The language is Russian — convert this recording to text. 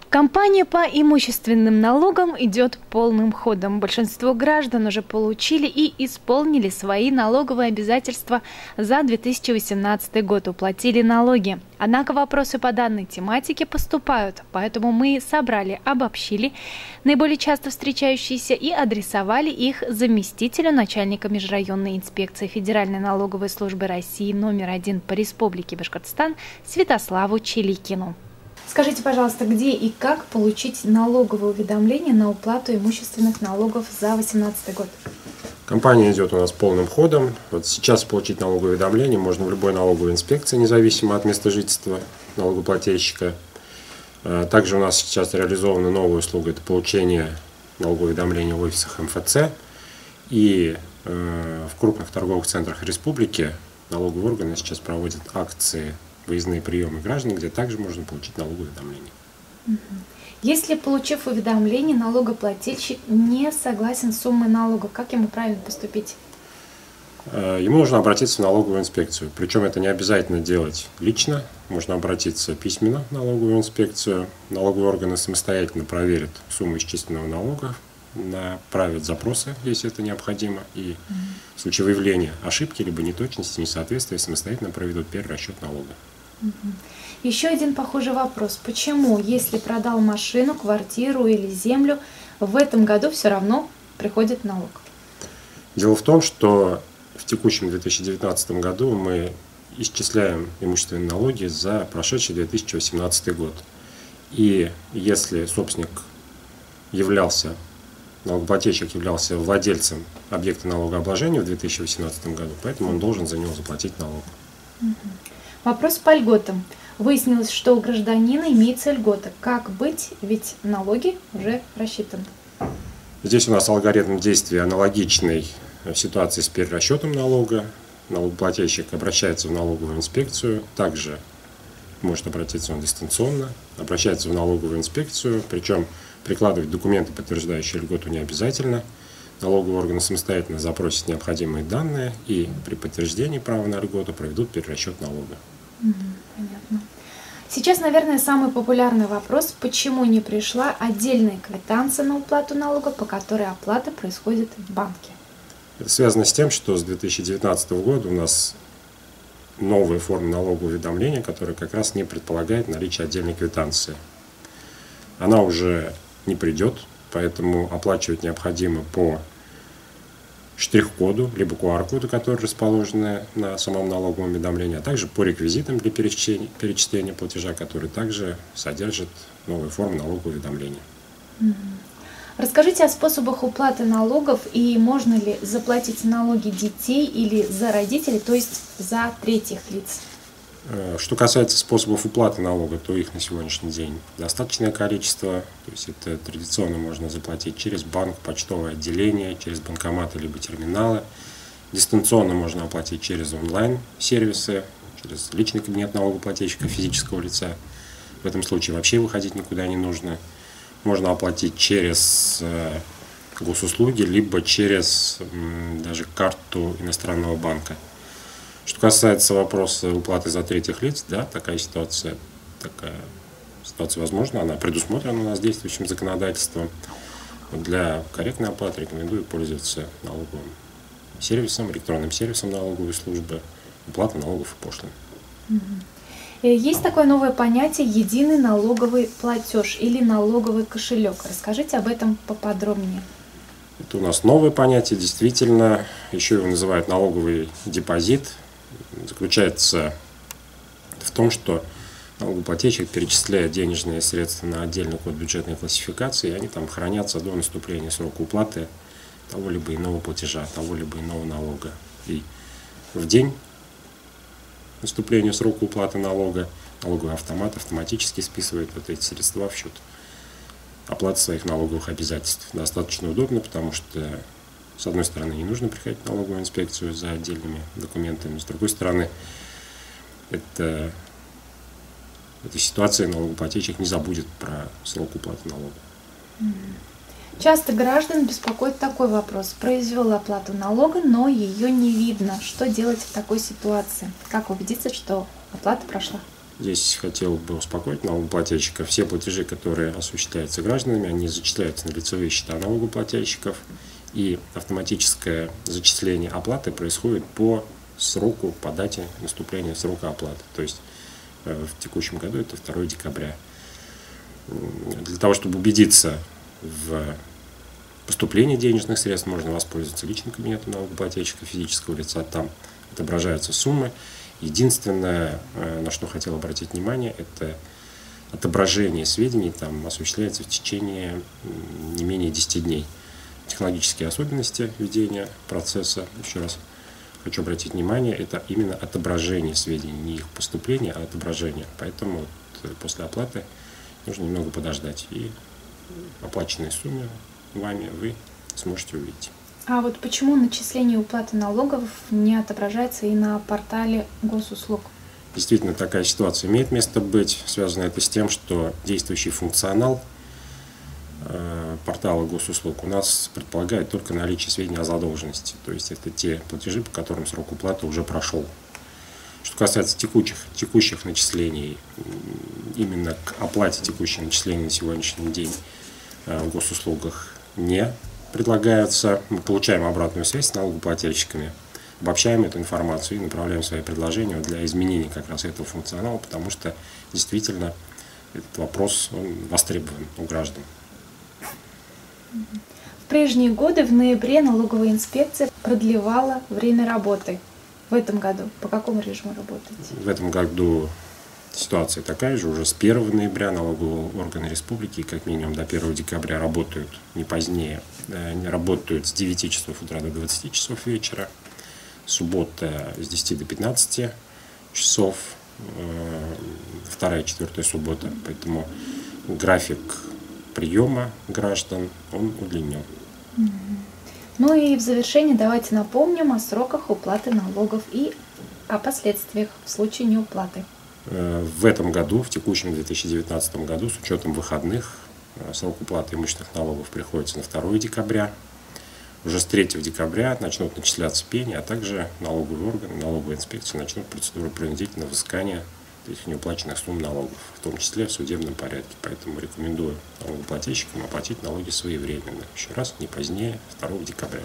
Кампания по имущественным налогам идет полным ходом. Большинство граждан уже получили и исполнили свои налоговые обязательства за 2018 год, уплатили налоги. Однако вопросы по данной тематике поступают, поэтому мы собрали, обобщили наиболее часто встречающиеся и адресовали их заместителю начальника межрайонной инспекции Федеральной налоговой службы России номер 1 по Республике Башкортостан Святославу Челикину. Скажите, пожалуйста, где и как получить налоговое уведомление на уплату имущественных налогов за 2018 год? Кампания идет у нас полным ходом. Вот сейчас получить налоговое уведомление можно в любой налоговой инспекции, независимо от места жительства налогоплательщика. Также у нас сейчас реализована новая услуга – это получение налогового уведомления в офисах МФЦ. И в крупных торговых центрах республики налоговые органы сейчас проводят акции выездные приемы граждан, где также можно получить налоговое уведомление. Если, получив уведомление, налогоплательщик не согласен с суммой налога, как ему правильно поступить? Ему нужно обратиться в налоговую инспекцию. Причем это не обязательно делать лично. Можно обратиться письменно в налоговую инспекцию. Налоговые органы самостоятельно проверят сумму исчисленного налога, направят запросы, если это необходимо, и в случае выявления ошибки, либо неточности, несоответствия, самостоятельно проведут перерасчет налога. Еще один похожий вопрос. Почему, если продал машину, квартиру или землю, в этом году все равно приходит налог? Дело в том, что в текущем 2019 году мы исчисляем имущественные налоги за прошедший 2018 год. И если собственник налогоплательщик являлся владельцем объекта налогообложения в 2018 году, поэтому он должен за него заплатить налог. Вопрос по льготам. Выяснилось, что у гражданина имеется льгота. Как быть, ведь налоги уже рассчитаны? Здесь у нас алгоритм действия аналогичный ситуации с перерасчетом налога. Налогоплательщик обращается в налоговую инспекцию, также может обратиться он дистанционно, обращается в налоговую инспекцию, причем прикладывать документы, подтверждающие льготу, не обязательно. Налоговые органы самостоятельно запросят необходимые данные и при подтверждении права на льготу проведут перерасчет налога. Понятно. Сейчас, наверное, самый популярный вопрос, почему не пришла отдельная квитанция на уплату налога, по которой оплата происходит в банке? Это связано с тем, что с 2019 года у нас новая форма налогового уведомления, которая как раз не предполагает наличие отдельной квитанции. Она уже не придет, поэтому оплачивать необходимо по штрих-коду, либо QR-коду, которые расположены на самом налоговом уведомлении, а также по реквизитам для перечисления платежа, которые также содержат новые формы налогового уведомления. Расскажите о способах уплаты налогов и можно ли заплатить налоги детей или за родителей, то есть за третьих лиц? Что касается способов уплаты налога, то их на сегодняшний день достаточное количество. То есть это традиционно можно заплатить через банк, почтовое отделение, через банкоматы либо терминалы. Дистанционно можно оплатить через онлайн-сервисы, через личный кабинет налогоплательщика физического лица. В этом случае вообще выходить никуда не нужно. Можно оплатить через госуслуги, либо через даже карту иностранного банка. Что касается вопроса уплаты за третьих лиц, да, такая ситуация возможна, она предусмотрена у нас действующим законодательством. Для корректной оплаты рекомендую пользоваться налоговым сервисом, электронным сервисом налоговой службы, уплата налогов и пошлин. Есть такое новое понятие «единый налоговый платеж» или «налоговый кошелек». Расскажите об этом поподробнее. Это у нас новое понятие, действительно, еще его называют налоговый депозит. Заключается в том, что налогоплательщик перечисляет денежные средства на отдельный код бюджетной классификации, и они там хранятся до наступления срока уплаты того либо иного платежа, того либо иного налога. И в день наступления срока уплаты налога налоговый автомат автоматически списывает вот эти средства в счет оплаты своих налоговых обязательств. Достаточно удобно, потому что с одной стороны, не нужно приходить в налоговую инспекцию за отдельными документами, с другой стороны, эта ситуация налогоплательщик не забудет про срок уплаты налога. Часто граждан беспокоит такой вопрос. Произвел оплату налога, но ее не видно. Что делать в такой ситуации? Как убедиться, что оплата прошла? Здесь хотел бы успокоить налогоплательщиков. Все платежи, которые осуществляются гражданами, они зачисляются на лицевые счета налогоплательщиков, и автоматическое зачисление оплаты происходит по сроку, по дате наступления срока оплаты. То есть в текущем году это 2 декабря. Для того, чтобы убедиться в поступлении денежных средств, можно воспользоваться личным кабинетом налогоплательщика физического лица. Там отображаются суммы. Единственное, на что хотел обратить внимание, это отображение сведений там осуществляется в течение не менее 10 дней. Технологические особенности ведения процесса, еще раз хочу обратить внимание, это именно отображение сведений, не их поступление, а отображение. Поэтому после оплаты нужно немного подождать, и оплаченные суммы вами вы сможете увидеть. А вот почему начисление уплаты налогов не отображается и на портале госуслуг? Действительно, такая ситуация имеет место быть. Связано это с тем, что действующий функционал портала госуслуг у нас предполагает только наличие сведений о задолженности. То есть это те платежи, по которым срок уплаты уже прошел. Что касается текущих начислений, именно к оплате текущих начислений на сегодняшний день в госуслугах не предлагается. Мы получаем обратную связь с налогоплательщиками, обобщаем эту информацию и направляем свои предложения для изменения как раз этого функционала, потому что действительно этот вопрос востребован у граждан. В прежние годы в ноябре налоговая инспекция продлевала время работы. В этом году по какому режиму работаете? В этом году ситуация такая же. Уже с 1 ноября налоговые органы республики, как минимум до 1 декабря, работают не позднее. Они работают с 9 часов утра до 20 часов вечера. Суббота с 10 до 15 часов. 2-я, 4-я суббота. Поэтому график приема граждан, он удлинен. Ну и в завершение давайте напомним о сроках уплаты налогов и о последствиях в случае неуплаты. В этом году, в текущем 2019 году, с учетом выходных, срок уплаты имущественных налогов приходится на 2 декабря. Уже с 3 декабря начнут начисляться пени, а также налоговые органы, налоговая инспекция начнут процедуру принудительного взыскания этих неуплаченных сумм налогов, в том числе в судебном порядке. Поэтому рекомендую налогоплательщикам оплатить налоги своевременно. Еще раз, не позднее 2 декабря.